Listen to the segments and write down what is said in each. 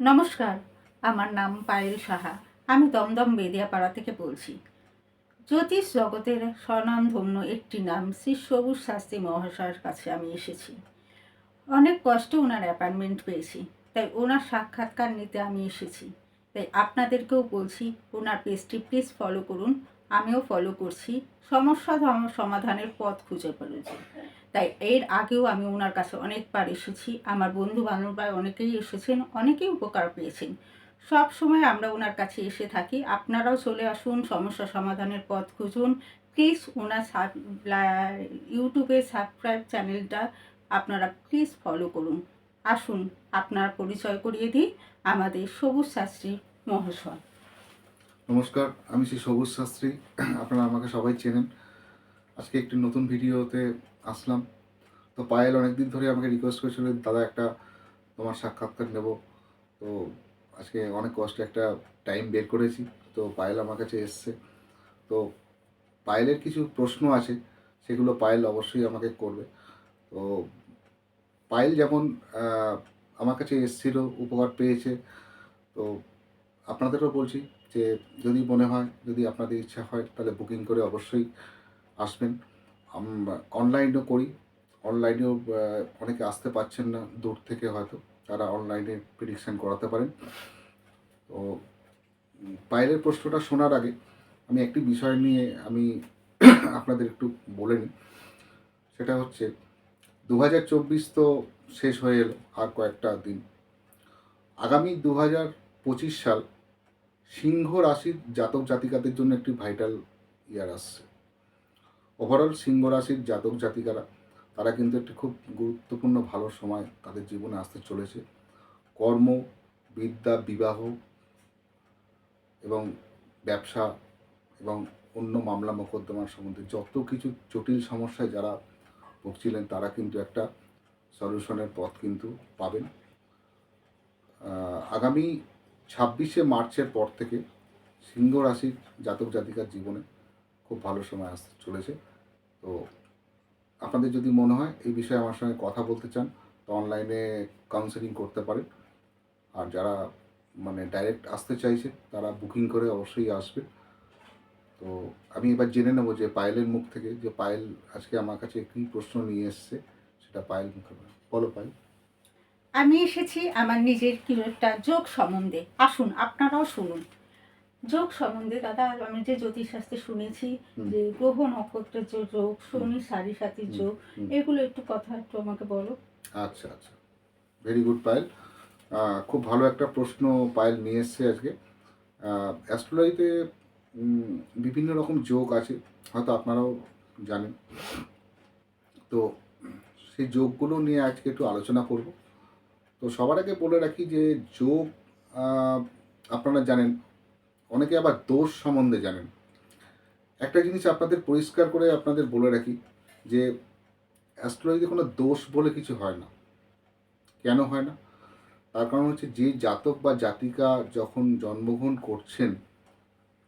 নমস্কার, আমার নাম পায়েল সাহা। আমি দমদম বেদিয়াপাড়া থেকে বলছি। জ্যোতিষ জগতের স্বনামধন্য একটি নাম শ্রী সবুজ শাস্ত্রী মহাশয়ের কাছে আমি এসেছি। অনেক কষ্টে ওনার অ্যাপয়েন্টমেন্ট পেয়েছি, তাই ওনার সাক্ষাৎকার নিতে আমি এসেছি। তাই আপনাদেরকেও বলছি, ওনার পেজটি প্লিজ ফলো করুন। আমিও ফলো করছি, সমস্যা সমাধানের পথ খুঁজে পেয়েছি। তাই এর আগেও আমি ওনার কাছে অনেকবার এসেছি, আমার বন্ধু বান্ধবরা অনেকেই এসেছেন, অনেকেই উপকার পেয়েছেন। সব সময় আমরা ওনার কাছে এসে থাকি। আপনারাও চলে আসুন, সমস্যা সমাধানের পথ খুঁজুন। প্লিজ ওনার ইউটিউবে সাবস্ক্রাইব চ্যানেলটা আপনারা প্লিজ ফলো করুন। আসুন আপনার পরিচয় করিয়ে দিই আমাদের সবুজ শাস্ত্রী মহাশয়। নমস্কার, আমি শ্রী সবুজ শাস্ত্রী। আপনারা আমাকে সবাই চেনেন। আজকে একটি নতুন ভিডিওতে আসলাম। তো পায়েল অনেকদিন ধরে আমাকে রিকোয়েস্ট করেছিলেন, দাদা একটা তোমার সাক্ষাৎকার নেব। তো আজকে অনেক কষ্টে একটা টাইম বের করেছি। তো পায়েল আমার কাছে এসছে। তো পায়েলের কিছু প্রশ্ন আছে, সেগুলো পায়েল অবশ্যই আমাকে করবে। তো পায়েল যেমন আমার কাছে এসছিল, উপকার পেয়েছে। তো আপনাদেরও বলছি যে যদি মনে হয়, যদি আপনাদের ইচ্ছা হয়, তাহলে বুকিং করে অবশ্যই আসবেন। অনলাইনও করি। অনলাইনেও অনেকে আসতে পারছেন না দূর থেকে, হয়তো তারা অনলাইনে প্রেডিকশান করাতে পারেন। তো বাইরের প্রশ্নটা শোনার আগে আমি একটি বিষয় নিয়ে আমি আপনাদের একটু বলে নিই। সেটা হচ্ছে 2024 তো শেষ হয়ে এলো, আর কয়েকটা দিন। আগামী 2025 সাল সিংহ রাশির জাতক জাতিকাদের জন্য একটি ভাইটাল ইয়ার আসছে। ওভারঅল সিংহ রাশির জাতক জাতিকারা তারা কিন্তু একটি খুব গুরুত্বপূর্ণ ভালো সময় তাদের জীবনে আসতে চলেছে। কর্ম, বিদ্যা, বিবাহ এবং ব্যবসা এবং অন্য মামলা মোকদ্দমার সম্বন্ধে যত কিছু জটিল সমস্যায় যারা ভুগছিলেন, তারা কিন্তু একটা সলিউশনের পথ কিন্তু পাবেন। আগামী 26শে মার্চের পর থেকে সিংহ রাশির জাতক জাতিকার জীবনে খুব ভালো সময় আসতে চলেছে। তো আপনাদের যদি মনে হয় এই বিষয়ে আমার সঙ্গে কথা বলতে চান, তো অনলাইনে কাউন্সেলিং করতে পারেন। আর যারা ডাইরেক্ট আসতে চাইছে, তারা বুকিং করে অবশ্যই আসবে। তো আমি এবার জেনে নেব যে পায়েলের মুখ থেকে, যে পায়েল আজকে আমার কাছে কী প্রশ্ন নিয়ে এসছে, সেটা পায়েল মুখে বলো। পায়েল, আমি এসেছি আমার নিজের একটা যোগ সম্বন্ধে। আসুন আপনারাও শুনুন। যোগ সম্বন্ধে দাদা, আমি যে জ্যোতিষশাস্ত্রে শুনেছি যে গ্রহ নক্ষত্রের যে যোগ, শনি সাড়ে সাতির যোগ, এগুলো একটু কথা একটু আমাকে বলো। আচ্ছা আচ্ছা, ভেরি গুড পায়েল। খুব ভালো একটা প্রশ্ন পায়েল নিয়ে এসছে আজকে। অ্যাস্ট্রোলজিতে বিভিন্ন রকম যোগ আছে, হয়তো আপনারাও জানেন। তো সেই যোগগুলো নিয়ে আজকে একটু আলোচনা করব। তো সবার আগে বলে রাখি যে যোগ আপনারা জানেন, অনেকে আবার দোষ সম্বন্ধে জানেন। একটা জিনিস আপনাদের পরিষ্কার করে আপনাদের বলে রাখি যে অ্যাস্ট্রোলজিতে কোনো দোষ বলে কিছু হয় না। কেন হয় না? তার কারণ হচ্ছে, যে জাতক বা জাতিকা যখন জন্মগ্রহণ করছেন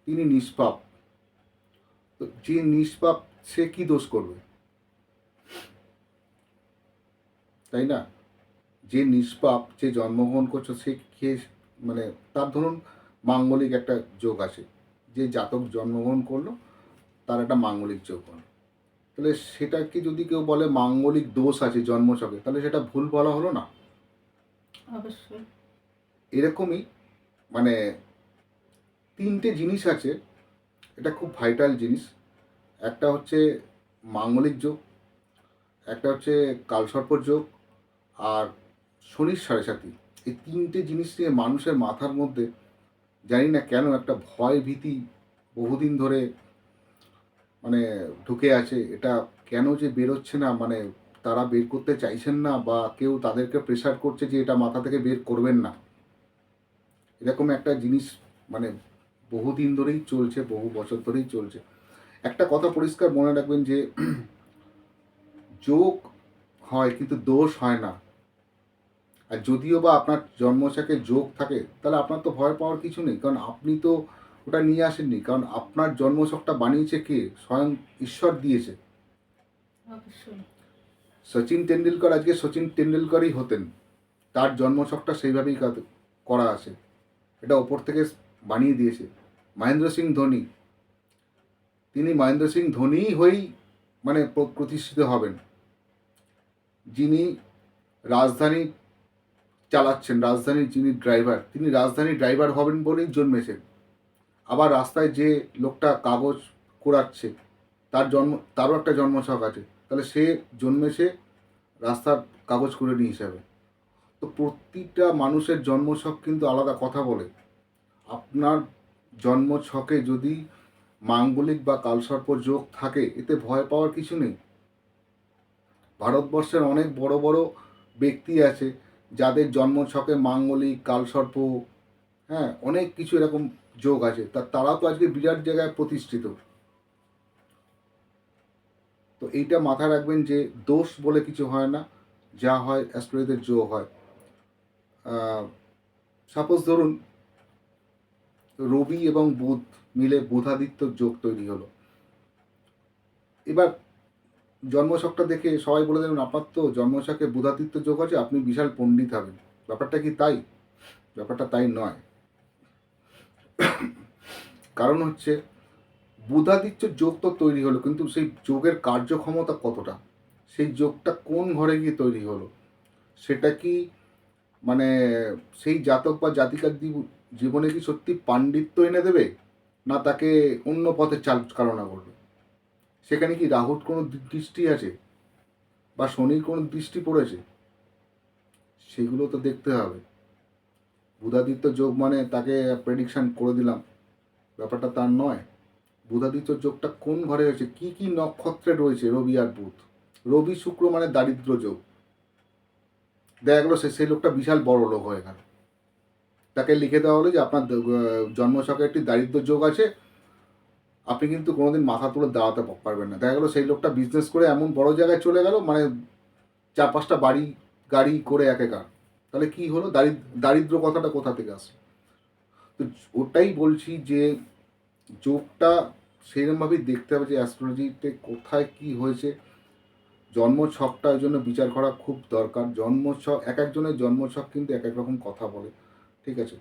তিনি নিষ্পাপ। তো যে নিষ্পাপ সে কি দোষ করবে, তাই না? যে নিষ্পাপ, যে জন্মগ্রহণ করছে, সে খেয়ে তার ধরুন মাঙ্গলিক একটা যোগ আছে, যে জাতক জন্মগ্রহণ করলো তার একটা মাঙ্গলিক যোগ হলো, তাহলে সেটাকে যদি কেউ বলে মাঙ্গলিক দোষ আছে জন্মছকে, তাহলে সেটা ভুল বলা হলো না? অবশ্যই। এরকমই মানে তিনটে জিনিস আছে, এটা খুব ভাইটাল জিনিস। একটা হচ্ছে মাঙ্গলিক যোগ, একটা হচ্ছে কালসর্প যোগ, আর শনির সাড়ে সাথী। এই তিনটে জিনিস নিয়ে মানুষের মাথার মধ্যে জানি না কেন একটা ভয় ভীতি বহুদিন ধরে ঢুকে আছে। এটা কেন যে বেরোচ্ছে না, তারা বের করতে চাইছেন না, বা কেউ তাদেরকে প্রেশার করছে যে এটা মাথা থেকে বের করবেন না। এরকম একটা জিনিস মানে বহুদিন ধরেই চলছে, বহু বছর ধরেই চলছে। একটা কথা পরিষ্কার মনে রাখবেন যে যোগ হয় কিন্তু দোষ হয় না। আর যদিও বা আপনার জন্মছকে যোগ থাকে, তাহলে আপনার তো ভয় পাওয়ার কিছু নেই, কারণ আপনি তো ওটা নিয়ে আসেননি। কারণ আপনার জন্মছকটা বানিয়েছে কে? স্বয়ং ঈশ্বর দিয়েছে। অবশ্যই। সচিন তেন্ডুলকর আজকে সচিন তেন্ডুলকরই হতেন, তার জন্মছকটা সেইভাবেই করা আছে, এটা ওপর থেকে বানিয়ে দিয়েছে। মহেন্দ্র সিং ধোনি, তিনি মহেন্দ্র সিং ধোনিই হয়েই মানে প্রতিষ্ঠিত হবেন, যিনি রাজধানী চালাচ্ছেন, রাজধানীর যিনি ড্রাইভার, তিনি রাজধানীর ড্রাইভার হবেন বলেই জন্মেছেন। আবার রাস্তায় যে লোকটা কাগজ কুড়াচ্ছে, তারও একটা জন্মছক আছে, তাহলে সে জন্মেছে রাস্তার কাগজ কুড়ানি হিসাবে। তো প্রতিটা মানুষের জন্মছক কিন্তু আলাদা কথা বলে। আপনার জন্মছকে যদি মাঙ্গলিক বা কালসর্প যোগ থাকে, এতে ভয় পাওয়ার কিছু নেই। ভারতবর্ষের অনেক বড় বড় ব্যক্তি আছে যাদের জন্মছকে মাঙ্গলিক, কালসর্প, হ্যাঁ, অনেক কিছু এরকম যোগ আছে, তারা তো আজকে বিরাট জায়গায় প্রতিষ্ঠিত। তো এইটা মাথায় রাখবেন যে দোষ বলে কিছু হয় না, যা হয় অ্যাস্ট্রোলজিতে যোগ হয়। সাপোজ ধরুন রবি এবং বুধ মিলে বুধাদিত্য যোগ তৈরি হলো। এবার জন্মছকটা দেখে সবাই বলে দেবেন আপনার তো জন্মছকে বুধাদিত্য যোগ আছে, আপনি বিশাল পণ্ডিত হবেন। ব্যাপারটা কি তাই? ব্যাপারটা তাই নয়। কারণ হচ্ছে বুধাদিত্য যোগ তো তৈরি হলো, কিন্তু সেই যোগের কার্যক্ষমতা কতটা, সেই যোগটা কোন ঘরে গিয়ে তৈরি হলো, সেটা কি মানে সেই জাতক বা জাতিকার জীবনে কি সত্যি পাণ্ডিত্য এনে দেবে, না তাকে অন্য পথে চালনা করবে? সেখানে কি রাহুর কোনো দৃষ্টি আছে বা শনির কোনো দৃষ্টি পড়েছে? সেগুলো তো দেখতে হবে। বুধাদিত্য যোগ মানে তাকে প্রেডিকশন করে দিলাম, ব্যাপারটা তার নয়। বুধাদিত্য যোগটা কোন ঘরে হয়েছে, কি কি নক্ষত্রে রয়েছে রবি আর বুধ। রবি শুক্র মানে দারিদ্র যোগ, দেখা গেলো সেই লোকটা বিশাল বড় লোক হয়ে গেল, তাকে লিখে দেওয়া হলো যে আপনার জন্মছকে একটি দারিদ্র যোগ আছে, আপনি কিন্তু কোনোদিন মাথা তুলে দাঁড়াতে পারবেন না। দেখা গেলো সেই লোকটা বিজনেস করে এমন বড় জায়গায় চলে গেল, মানে 4-5টা বাড়ি গাড়ি করে একেকার। তাহলে কি হলো, দারিদ্র কথাটা কোথা থেকে আসে? তো ওটাই বলছি যে যোগটা সেইরকমভাবেই দেখতে হবে যে অ্যাস্ট্রোলজিতে কোথায় কি হয়েছে। জন্মছকটা ওই জন্য বিচার করা খুব দরকার। জন্মছক, এক একজনের জন্মছক কিন্তু এক এক রকম কথা বলে, ঠিক আছে?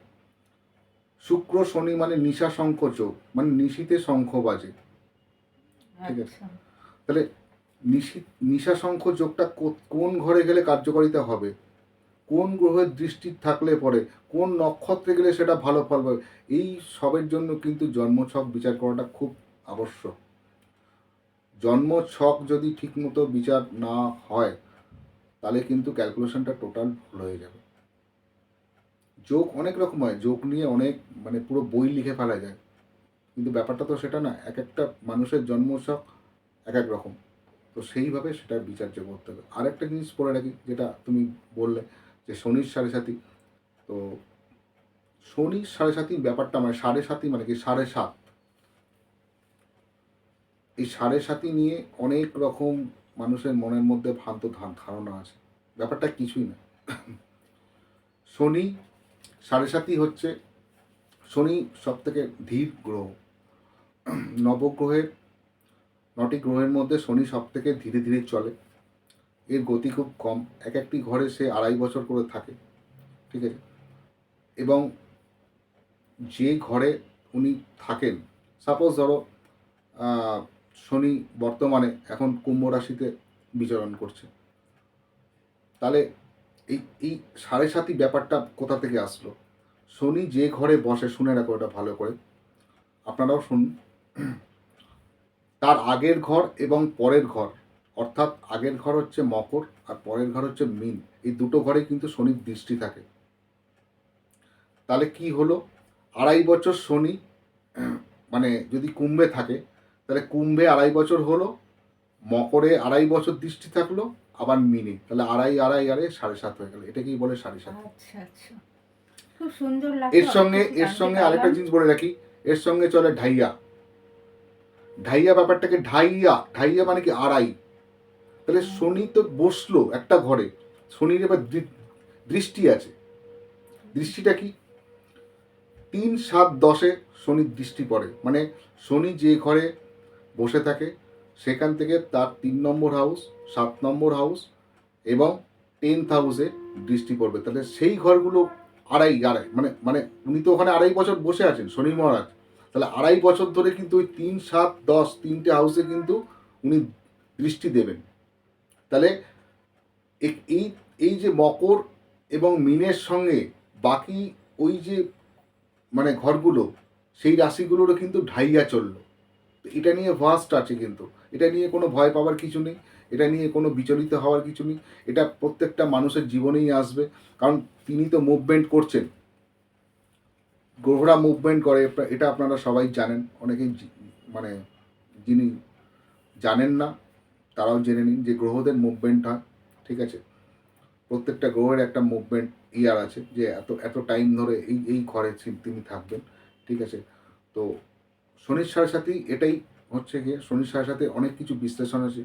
শুক্র শনি মানে নিশা শঙ্খ যোগ, মানে নিশিতে শঙ্খ বাজে, ঠিক আছে? তাহলে নিশা শঙ্খ যোগটা কোন ঘরে গেলে কার্যকারিতা হবে, কোন গ্রহের দৃষ্টি থাকলে পরে, কোন নক্ষত্রে গেলে সেটা ভালো ফল পাবে, এই সবের জন্য কিন্তু জন্মছক বিচার করাটা খুব আবশ্যক। জন্মছক যদি ঠিকমতো বিচার না হয়, তাহলে কিন্তু ক্যালকুলেশনটা টোটাল ভুল হয়ে যাবে। যোগ অনেক রকম হয়, যোগ নিয়ে অনেক মানে পুরো বই লিখে ফেলা যায়, কিন্তু ব্যাপারটা তো সেটা না। এক একটা মানুষের জন্মছক এক এক রকম, তো সেইভাবে সেটা বিচার্য করতে হবে। আরেকটা জিনিস বলে রাখি, যেটা তুমি বললে যে শনির সাড়ে সাথী, তো শনির সাড়ে সাথীর ব্যাপারটা মানে সাড়ে সাথী মানে কি 7.5, এই 7.5 নিয়ে অনেক রকম মানুষের মনের মধ্যে ভ্রান্ত ধারণা আছে। ব্যাপারটা কিছুই না। শনি 7.5 হচ্ছে, শনি সব থেকে ধীর গ্রহ। নবগ্রহের 9টি গ্রহের মধ্যে শনি সব থেকে ধীরে ধীরে চলে, এর গতি খুব কম, এক একটি ঘরে সে 2.5 বছর করে থাকে, ঠিক আছে? এবং যে ঘরে উনি থাকেন, সাপোজ ধরো শনি বর্তমানে এখন কুম্ভ রাশিতে বিচরণ করছে, তাহলে এই এই 7.5 ব্যাপারটা কোথা থেকে আসলো? শনি যে ঘরে বসে, শুনে রাখো এটা ভালো করে, আপনারাও শুনুন, তার আগের ঘর এবং পরের ঘর, অর্থাৎ আগের ঘর হচ্ছে মকর আর পরের ঘর হচ্ছে মীন, এই দুটো ঘরে কিন্তু শনির দৃষ্টি থাকে। তাহলে কি হলো, 2.5 বছর শনি মানে যদি কুম্ভে থাকে, তাহলে কুম্ভে 2.5 বছর হলো, মকরে 2.5 বছর দৃষ্টি থাকলো, আবার মিনে, তাহলে 2.5 7.5 হয়ে গেল। এটাকেই বলে 7.5। আচ্ছা আচ্ছা, খুব সুন্দর লাগলো। এর সঙ্গে আরেকটা জিনিস বলে রাখি, এর সঙ্গে চলে ঢাইয়া। ঢাইয়া ব্যাপারটাকে ঢাইয়া মানে কি 2.5, তাহলে শনি তো বসলো একটা ঘরে, শনির এবার দৃষ্টি আছে। দৃষ্টিটা কি, 3 7 10-এ শনির দৃষ্টি পড়ে, মানে শনি যে ঘরে বসে থাকে সেখান থেকে তার 3 নম্বর হাউস, 7 নম্বর হাউস এবং 10th হাউসে দৃষ্টি পড়বে, তাহলে সেই ঘরগুলো আড়াই আড়াই মানে মানে উনি তো ওখানে 2.5 বছর বসে আছেন শনি মহারাজ, তাহলে 2.5 বছর ধরে কিন্তু ওই 3, 7, 10 তিনটে হাউসে কিন্তু উনি দৃষ্টি দেবেন। তাহলে এই এই যে মকর এবং মিনের সঙ্গে বাকি ওই যে মানে ঘরগুলো, সেই রাশিগুলোরও কিন্তু ঢাইয়া চললো। এটা নিয়ে ভাস্ট আছে, কিন্তু এটা নিয়ে কোনো ভয় পাওয়ার কিছু নেই, এটা নিয়ে কোনো বিচলিত হওয়ার কিছু নেই। এটা প্রত্যেকটা মানুষের জীবনেই আসবে, কারণ তিনি তো মুভমেন্ট করছেন, গ্রহরা মুভমেন্ট করে, এটা আপনারা সবাই জানেন। অনেকেই মানে যিনি জানেন না তারাও জেনে নিন যে গ্রহদের মুভমেন্ট হয়, ঠিক আছে। প্রত্যেকটা গ্রহের একটা মুভমেন্ট ইয়ার আছে, যে এত এত টাইম ধরে এই এই ঘরে তিনি থাকবেন, ঠিক আছে। তো শনির সাড়ে সাথে এটাই হচ্ছে গিয়ে, শনির সাড়ে সাথে অনেক কিছু বিশ্লেষণ আছে।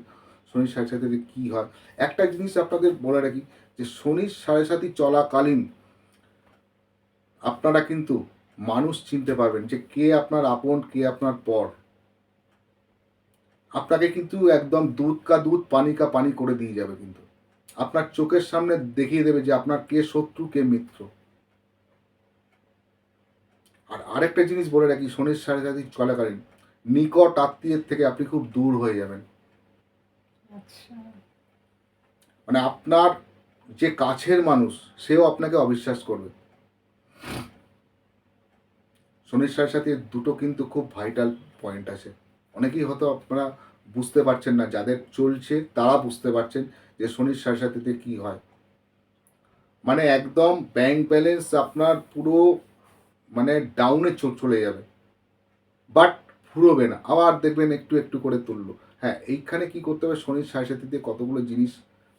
শনির সাড়ে সাথে কী হয়, একটা জিনিস আপনাদের বলে রাখি, যে শনির সাড়ে সাথে চলাকালীন আপনারা কিন্তু মানুষ চিনতে পারবেন, যে কে আপনার আপন, কে আপনার পর। আপনাকে কিন্তু একদম দুধ কা দুধ পানি কা পানি করে দিয়ে যাবে, কিন্তু আপনার চোখের সামনে দেখিয়ে দেবে যে আপনার কে শত্রু কে মিত্র। আর আরেকটা জিনিস বলে রাখি, শনির সাড়ে সাথে চলাকালীন নিকট আত্মীয়ের থেকে আপনি খুব দূর হয়ে যাবেন। আচ্ছা। মানে আপনার যে কাছের মানুষ সেও আপনাকে অবিশ্বাস করবে। শনির সাড়ে সাথে দুটো কিন্তু খুব ভাইটাল পয়েন্ট আছে। অনেকেই হয়তো আপনারা বুঝতে পারছেন না, যাদের চলছে তারা বুঝতে পারছেন যে শনির সাড়ে সাথেতে কী হয়। মানে একদম ব্যাংক ব্যালেন্স আপনার পুরো মানে ডাউনে চলে যাবে, বাট ফুরোবে না, আবার দেখবেন একটু একটু করে তুললো। হ্যাঁ, এইখানে কি করতে হবে, শনির সাড়ে সাথে কতগুলো জিনিস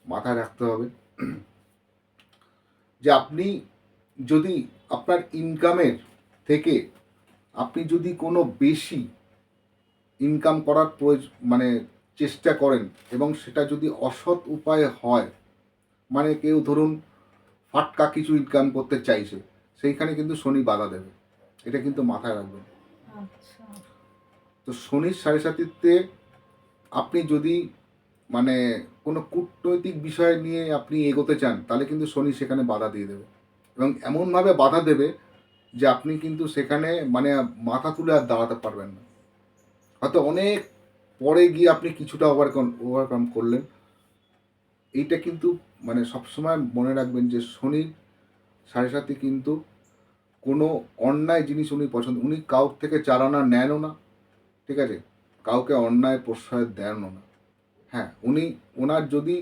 মাথায় রাখতে হবে। যে আপনি যদি আপনার ইনকামের থেকে আপনি যদি কোনো বেশি ইনকাম করার মানে চেষ্টা করেন, এবং সেটা যদি অসৎ উপায়ে হয়, মানে কেউ ধরুন ফাটকা কিছু ইনকাম করতে চাইছে, সেইখানে কিন্তু শনি বাধা দেবে, এটা কিন্তু মাথায় রাখবেন। আচ্ছা। তো শনির সাড়ে সাতিতে আপনি যদি মানে কোনো কূটনৈতিক বিষয় নিয়ে আপনি এগোতে চান, তাহলে কিন্তু শনি সেখানে বাধা দিয়ে দেবে, এবং এমনভাবে বাধা দেবে যে আপনি কিন্তু সেখানে মানে মাথা তুলে আর দাঁড়াতে পারবেন না। হয়তো অনেক পরে গিয়ে আপনি কিছুটা ওভারকাম করলেন। এইটা কিন্তু মানে সবসময় মনে রাখবেন যে শনির সাড়ে সাথে কিন্তু কোনো অন্যায় জিনিস উনি পছন্দ, উনি কাউর থেকে চালানা নেনও না, ঠিক আছে, কাউকে অন্যায় প্রশ্রয় দেনও না। হ্যাঁ, ওনার যদি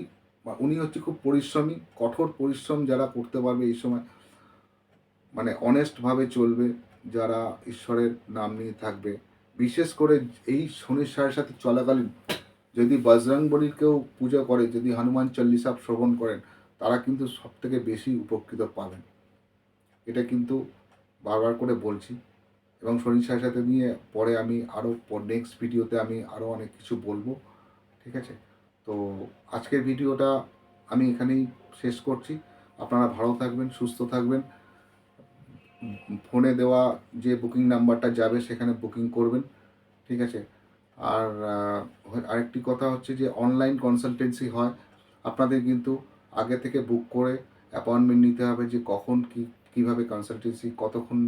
উনি হচ্ছে খুব পরিশ্রমী, কঠোর পরিশ্রম যারা করতে পারবে এই সময়, মানে অনেস্টভাবে চলবে, যারা ঈশ্বরের নাম নিয়ে থাকবে, বিশেষ করে এই শনির সাড়ে সাথে চলাকালীন যদি বজরংবলীর কেউ পূজা করে, যদি হনুমান চল্লিশা শ্রবণ করেন, তারা কিন্তু সব থেকে বেশি উপকৃত পাবেন। এটা কিন্তু বারবার করে বলছি, এবং শনির সাড়ে সাথে নিয়ে পরে আমি আরও নেক্সট ভিডিওতে আমি আরও অনেক কিছু বলবো, ঠিক আছে। তো আজকের ভিডিওটা আমি এখানেই শেষ করছি। আপনারা ভালো থাকবেন, সুস্থ থাকবেন। ফোনে দেওয়া যে বুকিং নাম্বারটা যাবে সেখানে বুকিং করবেন, ঠিক আছে। আর আরেকটি কথা হচ্ছে যে অনলাইন কনসালটেন্সি হয়, আপনাদের কিন্তু আগে থেকে বুক করে অ্যাপয়েন্টমেন্ট নিতে হবে, যে কখন কীভাবে কনসালটেন্সি কতক্ষণ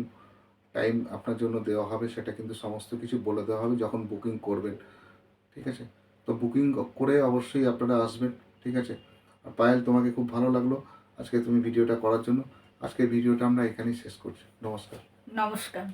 টাইম আপনার জন্য দেওয়া হবে, সেটা কিন্তু সমস্ত কিছু বলে দেওয়া হবে যখন বুকিং করবেন, ঠিক আছে। তো বুকিং করে অবশ্যই আপনারা আসবেন, ঠিক আছে। আর পায়েল, তোমাকে খুব ভালো লাগলো আজকে তুমি ভিডিওটা করার জন্য। আজকের ভিডিওটা আমরা এখানেই শেষ করছি। নমস্কার। নমস্কার।